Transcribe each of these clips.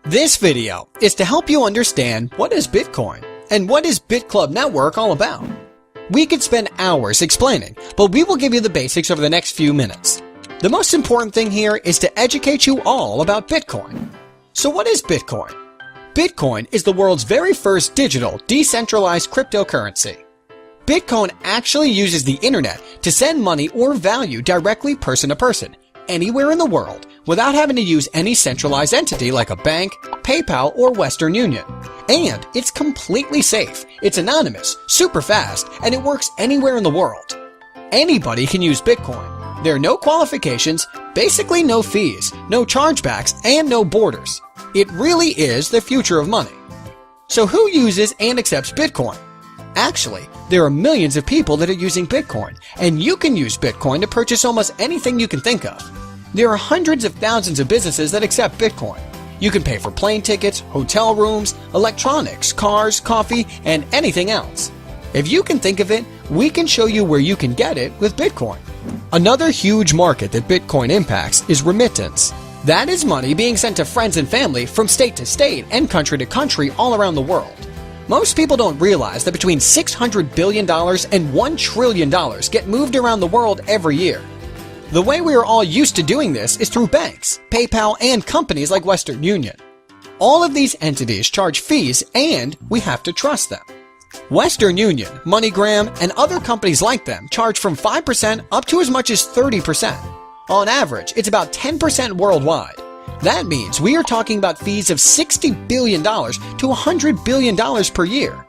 This video is to help you understand what is Bitcoin and what is BitClub Network all about. We could spend hours explaining, but we will give you the basics over the next few minutes. The most important thing here is to educate you all about Bitcoin. So what is Bitcoin? Bitcoin is the world's very first digital, decentralized cryptocurrency. Bitcoin actually uses the internet to send money or value directly person to person, anywhere in the world, without having to use any centralized entity like a bank, PayPal, or Western Union. And it's completely safe, it's anonymous, super fast, and it works anywhere in the world. Anybody can use Bitcoin. There are no qualifications, basically no fees, no chargebacks, and no borders. It really is the future of money. So who uses and accepts Bitcoin? Actually, there are millions of people that are using Bitcoin, and you can use Bitcoin to purchase almost anything you can think of. There are hundreds of thousands of businesses that accept Bitcoin. You can pay for plane tickets, hotel rooms, electronics, cars, coffee, and anything else. If you can think of it, we can show you where you can get it with Bitcoin. Another huge market that Bitcoin impacts is remittance. That is money being sent to friends and family from state to state and country to country all around the world. Most people don't realize that between $600 billion and $1 trillion get moved around the world every year. The way we are all used to doing this is through banks, PayPal, and companies like Western Union. All of these entities charge fees and we have to trust them. Western Union, MoneyGram, and other companies like them charge from 5% up to as much as 30%. On average, it's about 10% worldwide. That means we are talking about fees of $60 billion to $100 billion per year.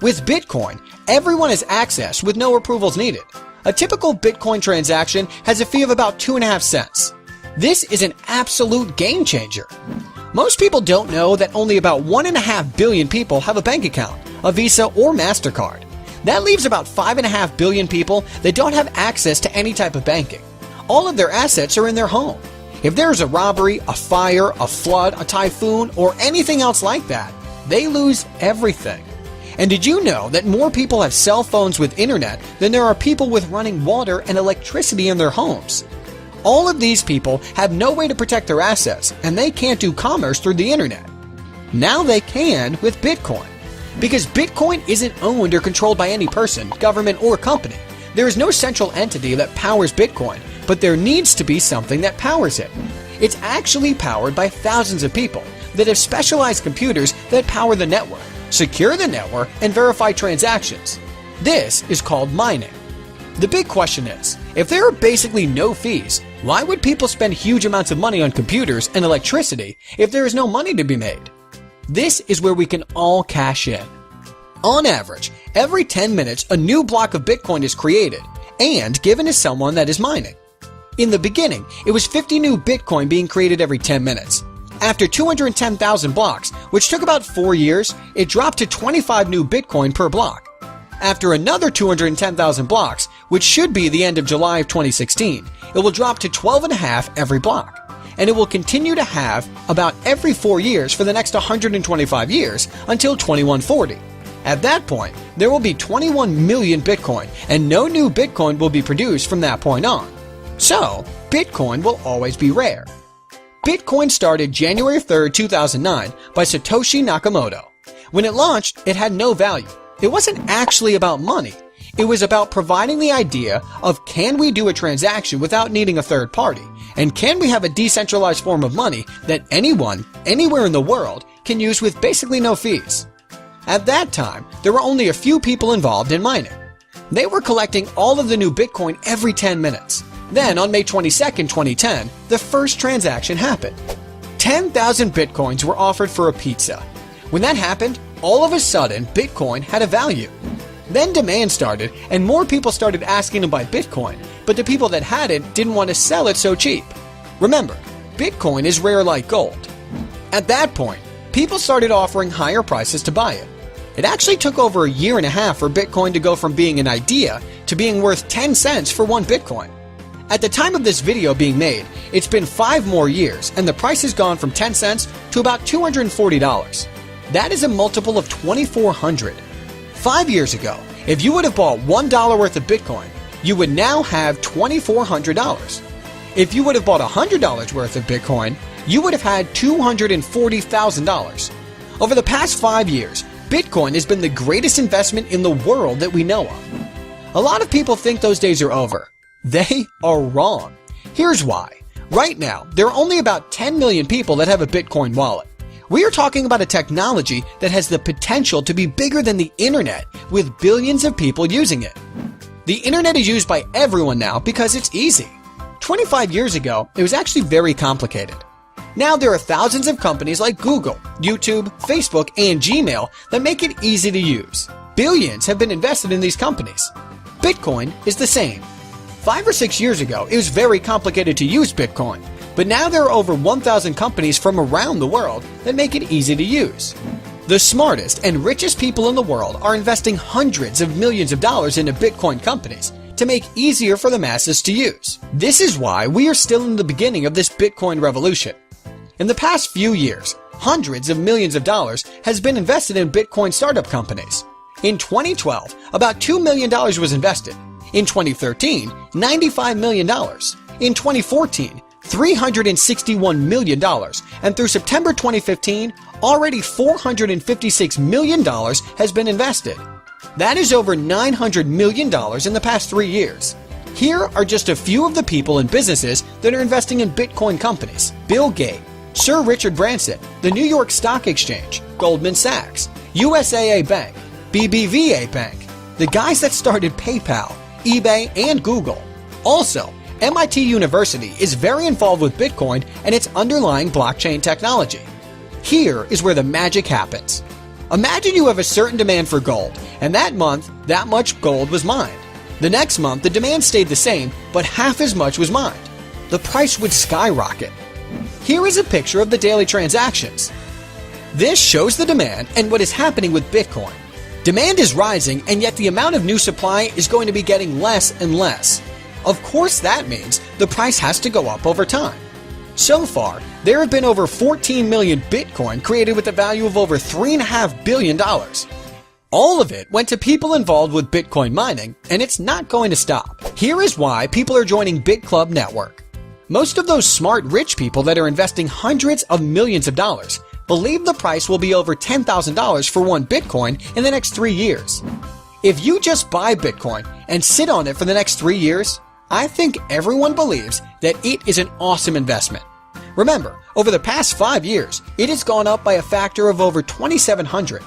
With Bitcoin, everyone has access with no approvals needed. A typical Bitcoin transaction has a fee of about 2.5 cents. This is an absolute game changer. Most people don't know that only about 1.5 billion people have a bank account, a Visa or MasterCard. That leaves about 5.5 billion people that don't have access to any type of banking. All of their assets are in their home. If there's a robbery, a fire, a flood, a typhoon, or anything else like that, they lose everything. And did you know that more people have cell phones with internet than there are people with running water and electricity in their homes? All of these people have no way to protect their assets, and they can't do commerce through the internet. Now they can with Bitcoin. Because Bitcoin isn't owned or controlled by any person, government, or company. There is no central entity that powers Bitcoin, but there needs to be something that powers it. It's actually powered by thousands of people that have specialized computers that power the network, secure the network, and verify transactions. This is called mining. The big question is, if there are basically no fees, why would people spend huge amounts of money on computers and electricity if there is no money to be made? This is where we can all cash in. On average, every 10 minutes a new block of Bitcoin is created and given to someone that is mining. In the beginning, it was 50 new Bitcoin being created every 10 minutes. After 210,000 blocks, which took about 4 years, it dropped to 25 new Bitcoin per block. After another 210,000 blocks, which should be the end of July of 2016, it will drop to 12.5 every block. And it will continue to have about every 4 years for the next 125 years until 2140. At that point, there will be 21 million Bitcoin, and no new Bitcoin will be produced from that point on. So, Bitcoin will always be rare. Bitcoin started January 3, 2009 by Satoshi Nakamoto. When it launched, it had no value. It wasn't actually about money. It was about providing the idea of can we do a transaction without needing a third party? And can we have a decentralized form of money that anyone, anywhere in the world, can use with basically no fees? At that time, there were only a few people involved in mining. They were collecting all of the new Bitcoin every 10 minutes. Then, on May 22, 2010, the first transaction happened. 10,000 Bitcoins were offered for a pizza. When that happened, all of a sudden, Bitcoin had a value. Then demand started, and more people started asking to buy Bitcoin, but the people that had it didn't want to sell it so cheap. Remember, Bitcoin is rare like gold. At that point, people started offering higher prices to buy it. It actually took over a year and a half for Bitcoin to go from being an idea to being worth 10 cents for one Bitcoin. At the time of this video being made, it's been 5 more years and the price has gone from 10 cents to about $240. That is a multiple of 2,400. 5 years ago, if you would have bought $1 worth of Bitcoin, you would now have $2,400. If you would have bought $100 worth of Bitcoin, you would have had $240,000. Over the past 5 years, Bitcoin has been the greatest investment in the world that we know of. A lot of people think those days are over. They are wrong. Here's why. Right now, there are only about 10 million people that have a Bitcoin wallet. We are talking about a technology that has the potential to be bigger than the internet, with billions of people using it. The internet is used by everyone now because it's easy. 25 years ago, it was actually very complicated. Now there are thousands of companies like Google, YouTube, Facebook, and Gmail that make it easy to use. Billions have been invested in these companies. Bitcoin is the same. 5 or 6 years ago, it was very complicated to use Bitcoin, but now there are over 1,000 companies from around the world that make it easy to use. The smartest and richest people in the world are investing hundreds of millions of dollars into Bitcoin companies to make it easier for the masses to use. This is why we are still in the beginning of this Bitcoin revolution. In the past few years, hundreds of millions of dollars has been invested in Bitcoin startup companies. In 2012, about $2 million was invested. In 2013, $95 million. In 2014, $361 million. And through September 2015, already $456 million has been invested. That is over $900 million in the past 3 years. Here are just a few of the people and businesses that are investing in Bitcoin companies. Bill Gates, Sir Richard Branson, the New York Stock Exchange, Goldman Sachs, USAA Bank, BBVA Bank, the guys that started PayPal, eBay, and Google. Also, MIT University is very involved with Bitcoin and its underlying blockchain technology. Here is where the magic happens. Imagine you have a certain demand for gold, and that month, that much gold was mined. The next month, the demand stayed the same, but half as much was mined. The price would skyrocket. Here is a picture of the daily transactions. This shows the demand and what is happening with Bitcoin. Demand is rising, and yet the amount of new supply is going to be getting less and less. Of course, that means the price has to go up over time. So far, there have been over 14 million Bitcoin created with a value of over $3.5 billion. All of it went to people involved with Bitcoin mining, and it's not going to stop. Here is why people are joining BitClub Network. Most of those smart, rich people that are investing hundreds of millions of dollars believe the price will be over $10,000 for one Bitcoin in the next 3 years. If you just buy Bitcoin and sit on it for the next 3 years, I think everyone believes that it is an awesome investment. Remember, over the past 5 years, it has gone up by a factor of over 2,700.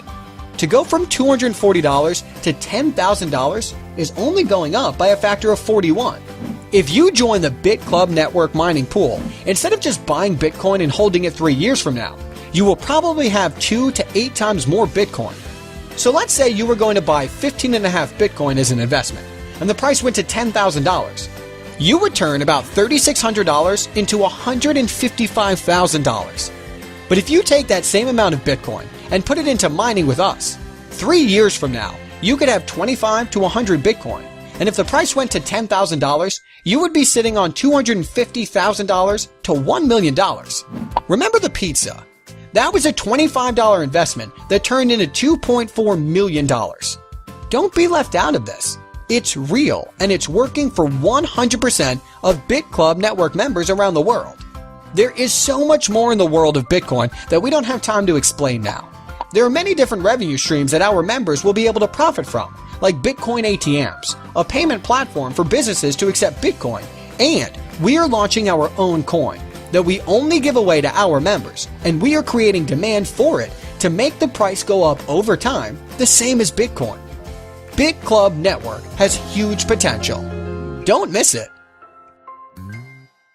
To go from $240 to $10,000 is only going up by a factor of 41. If you join the BitClub Network mining pool, instead of just buying Bitcoin and holding it 3 years from now, you will probably have 2 to 8 times more Bitcoin. So let's say you were going to buy 15.5 Bitcoin as an investment, and the price went to $10,000. You would turn about $3,600 into $155,000. But if you take that same amount of Bitcoin and put it into mining with us, 3 years from now, you could have 25 to 100 Bitcoin. And if the price went to $10,000, you would be sitting on $250,000 to $1 million. Remember the pizza? That was a $25 investment that turned into $2.4 million. Don't be left out of this. It's real, and it's working for 100% of BitClub Network members around the world. There is so much more in the world of Bitcoin that we don't have time to explain now. There are many different revenue streams that our members will be able to profit from, like Bitcoin ATMs, a payment platform for businesses to accept Bitcoin, and we are launching our own coin that we only give away to our members, and we are creating demand for it to make the price go up over time, the same as Bitcoin. BitClub Network has huge potential. Don't miss it.